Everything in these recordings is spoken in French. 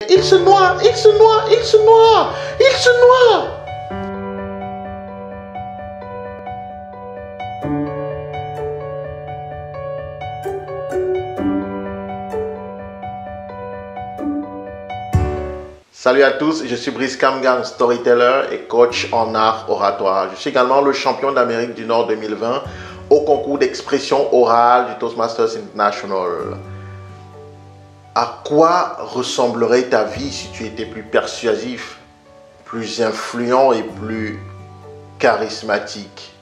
Il se noie, il se noie, il se noie, il se noie. Salut à tous, je suis Brice Kamgang, storyteller et coach en art oratoire. Je suis également le champion d'Amérique du Nord 2020 au concours d'expression orale du Toastmasters International. À quoi ressemblerait ta vie si tu étais plus persuasif, plus influent et plus charismatique?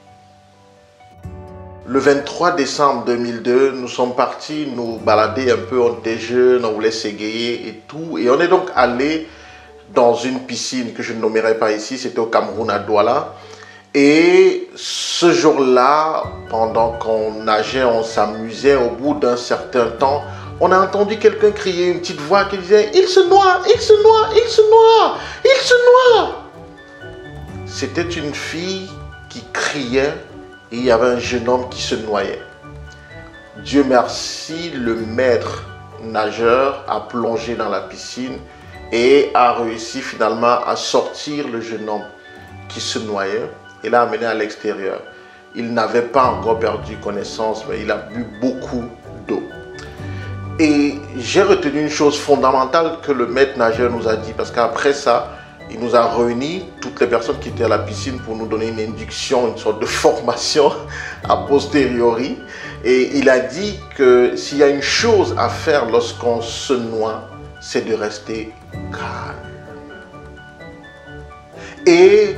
Le 23 décembre 2002, nous sommes partis nous balader un peu, on était jeunes, on voulait s'égayer et tout. Et on est donc allé dans une piscine que je ne nommerai pas ici, c'était au Cameroun à Douala. Et ce jour-là, pendant qu'on nageait, on s'amusait, au bout d'un certain temps, on a entendu quelqu'un crier, une petite voix qui disait « Il se noie, il se noie, il se noie, il se noie !» C'était une fille qui criait et il y avait un jeune homme qui se noyait. Dieu merci, le maître nageur a plongé dans la piscine et a réussi finalement à sortir le jeune homme qui se noyait et l'a amené à l'extérieur. Il n'avait pas encore perdu connaissance, mais il a bu beaucoup d'eau. Et j'ai retenu une chose fondamentale que le maître nageur nous a dit, parce qu'après ça, il nous a réunis, toutes les personnes qui étaient à la piscine, pour nous donner une induction, une sorte de formation a posteriori. Et il a dit que s'il y a une chose à faire lorsqu'on se noie, c'est de rester calme. Et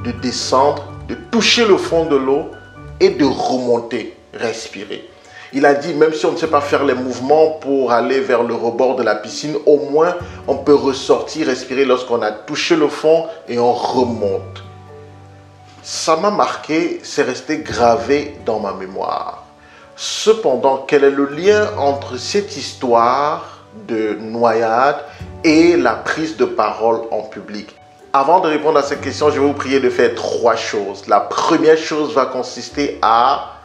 de descendre, de toucher le fond de l'eau et de remonter, respirer. Il a dit, même si on ne sait pas faire les mouvements pour aller vers le rebord de la piscine, au moins on peut ressortir, respirer lorsqu'on a touché le fond et on remonte. Ça m'a marqué, c'est resté gravé dans ma mémoire. Cependant, quel est le lien entre cette histoire de noyade et la prise de parole en public? Avant de répondre à cette question, je vais vous prier de faire 3 choses. La première chose va consister à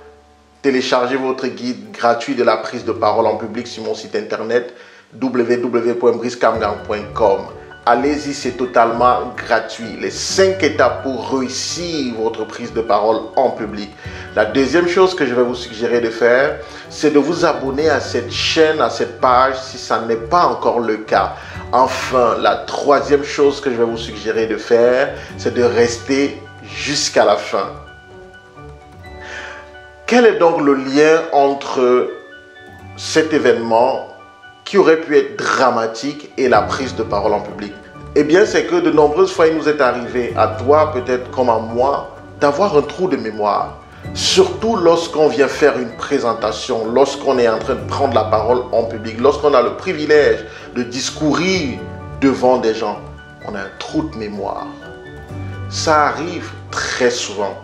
télécharger votre guide gratuit de la prise de parole en public sur mon site internet www.bricekamgang.com. Allez-y, c'est totalement gratuit. Les 5 étapes pour réussir votre prise de parole en public. La deuxième chose que je vais vous suggérer de faire, c'est de vous abonner à cette chaîne, à cette page, si ça n'est pas encore le cas. Enfin, la troisième chose que je vais vous suggérer de faire, c'est de rester jusqu'à la fin. Quel est donc le lien entre cet événement qui aurait pu être dramatique et la prise de parole en public? Eh bien, c'est que de nombreuses fois, il nous est arrivé, à toi peut-être comme à moi, d'avoir un trou de mémoire. Surtout lorsqu'on vient faire une présentation, lorsqu'on est en train de prendre la parole en public, lorsqu'on a le privilège de discourir devant des gens, on a un trou de mémoire. Ça arrive très souvent.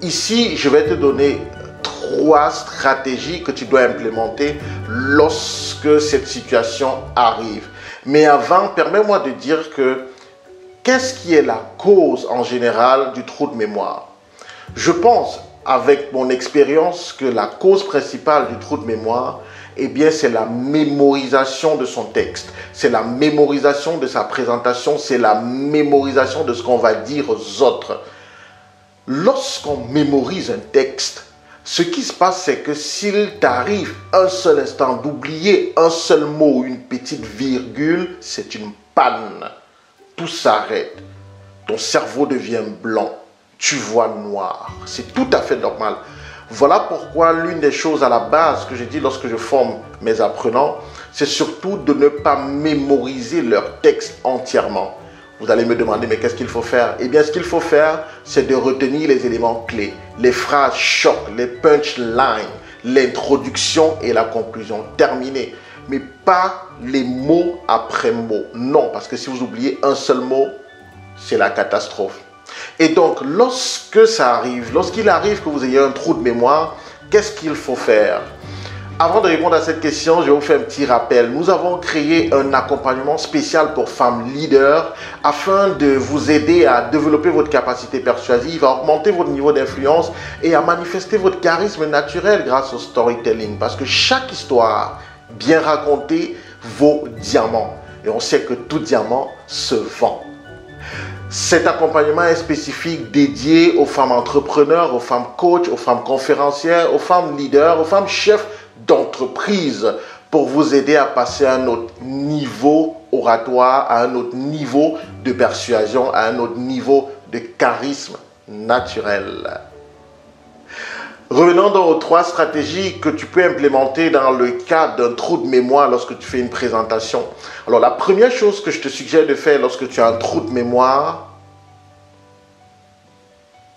Ici, je vais te donner 3 stratégies que tu dois implémenter lorsque cette situation arrive. Mais avant, permets-moi de dire que qu'est-ce qui est la cause en général du trou de mémoire? Je pense, avec mon expérience, que la cause principale du trou de mémoire, eh bien, c'est la mémorisation de son texte. C'est la mémorisation de sa présentation. C'est la mémorisation de ce qu'on va dire aux autres. Lorsqu'on mémorise un texte, ce qui se passe, c'est que s'il t'arrive un seul instant d'oublier un seul mot, une petite virgule, c'est une panne. Tout s'arrête. Ton cerveau devient blanc. Tu vois noir. C'est tout à fait normal. Voilà pourquoi l'une des choses à la base que je dis lorsque je forme mes apprenants, c'est surtout de ne pas mémoriser leur texte entièrement. Vous allez me demander, mais qu'est-ce qu'il faut faire? Eh bien, ce qu'il faut faire, c'est de retenir les éléments clés, les phrases choc, les punchlines, l'introduction et la conclusion. Terminé. Mais pas les mots après mots. Non, parce que si vous oubliez un seul mot, c'est la catastrophe. Et donc, lorsque ça arrive, lorsqu'il arrive que vous ayez un trou de mémoire, qu'est-ce qu'il faut faire? Avant de répondre à cette question, je vais vous faire un petit rappel. Nous avons créé un accompagnement spécial pour femmes leaders afin de vous aider à développer votre capacité persuasive, à augmenter votre niveau d'influence et à manifester votre charisme naturel grâce au storytelling. Parce que chaque histoire bien racontée vaut diamant. Et on sait que tout diamant se vend. Cet accompagnement est spécifique, dédié aux femmes entrepreneurs, aux femmes coachs, aux femmes conférencières, aux femmes leaders, aux femmes chefs d'entreprise, pour vous aider à passer à un autre niveau oratoire, à un autre niveau de persuasion, à un autre niveau de charisme naturel. Revenons donc aux 3 stratégies que tu peux implémenter dans le cadre d'un trou de mémoire lorsque tu fais une présentation. Alors, la première chose que je te suggère de faire lorsque tu as un trou de mémoire,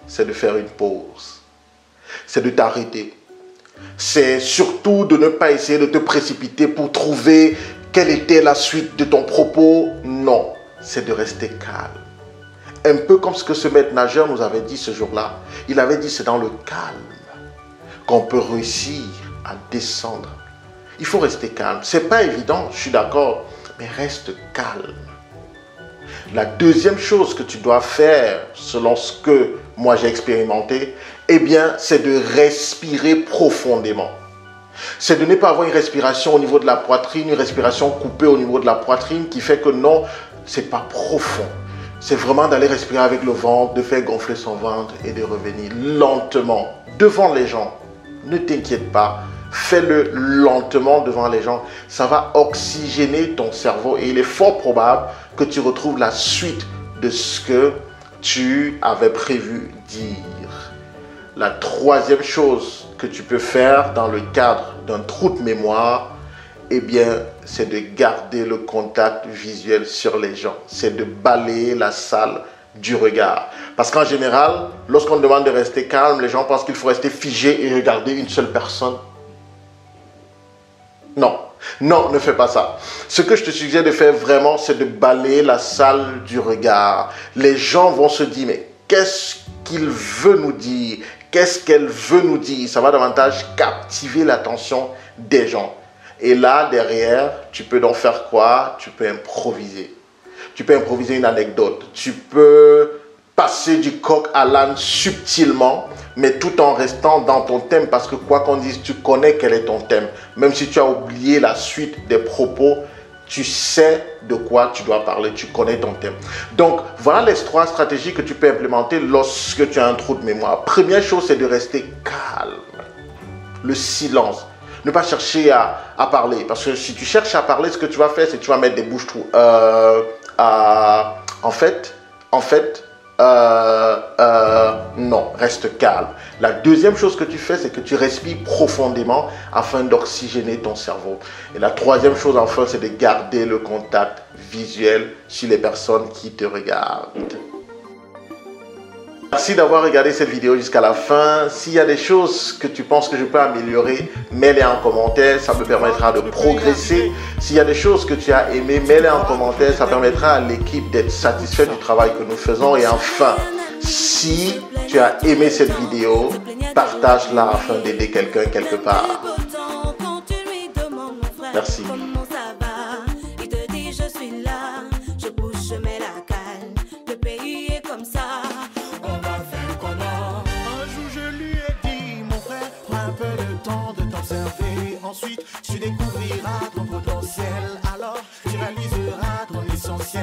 c'est de faire une pause. C'est de t'arrêter. C'est surtout de ne pas essayer de te précipiter pour trouver quelle était la suite de ton propos. Non, c'est de rester calme. Un peu comme ce que ce maître nageur nous avait dit ce jour-là. Il avait dit c'est dans le calme qu'on peut réussir à descendre. Il faut rester calme. C'est pas évident, je suis d'accord, mais reste calme. La deuxième chose que tu dois faire, selon ce que moi j'ai expérimenté, eh bien, c'est de respirer profondément. C'est de ne pas avoir une respiration au niveau de la poitrine, une respiration coupée au niveau de la poitrine qui fait que non, c'est pas profond. C'est vraiment d'aller respirer avec le ventre, de faire gonfler son ventre et de revenir lentement devant les gens. Ne t'inquiète pas, fais-le lentement devant les gens. Ça va oxygéner ton cerveau et il est fort probable que tu retrouves la suite de ce que tu avais prévu dire. La troisième chose que tu peux faire dans le cadre d'un trou de mémoire, eh bien, c'est de garder le contact visuel sur les gens. C'est de balayer la salle du regard. Parce qu'en général, lorsqu'on demande de rester calme, les gens pensent qu'il faut rester figé et regarder une seule personne. Non, non, ne fais pas ça. Ce que je te suggère de faire vraiment, c'est de balayer la salle du regard. Les gens vont se dire, mais qu'est-ce qu'il veut nous dire? Qu'est-ce qu'elle veut nous dire? Ça va davantage captiver l'attention des gens. Et là, derrière, tu peux donc faire quoi? Tu peux improviser. Tu peux improviser une anecdote. Tu peux passer du coq à l'âne subtilement, mais tout en restant dans ton thème. Parce que quoi qu'on dise, tu connais quel est ton thème. Même si tu as oublié la suite des propos, tu sais de quoi tu dois parler. Tu connais ton thème. Donc, voilà les 3 stratégies que tu peux implémenter lorsque tu as un trou de mémoire. Première chose, c'est de rester calme. Le silence. Ne pas chercher à parler. Parce que si tu cherches à parler, ce que tu vas faire, c'est que tu vas mettre des bouches-trous. Non, reste calme. La deuxième chose que tu fais, c'est que tu respires profondément afin d'oxygéner ton cerveau. Et la troisième chose, enfin, c'est de garder le contact visuel sur les personnes qui te regardent. Merci d'avoir regardé cette vidéo jusqu'à la fin. S'il y a des choses que tu penses que je peux améliorer, mets-les en commentaire, ça me permettra de progresser. S'il y a des choses que tu as aimées, mets-les en commentaire, ça permettra à l'équipe d'être satisfait du travail que nous faisons. Et enfin, si tu as aimé cette vidéo, partage-la afin d'aider quelqu'un quelque part. Merci. Ensuite, tu découvriras ton potentiel, alors tu réaliseras ton essentiel.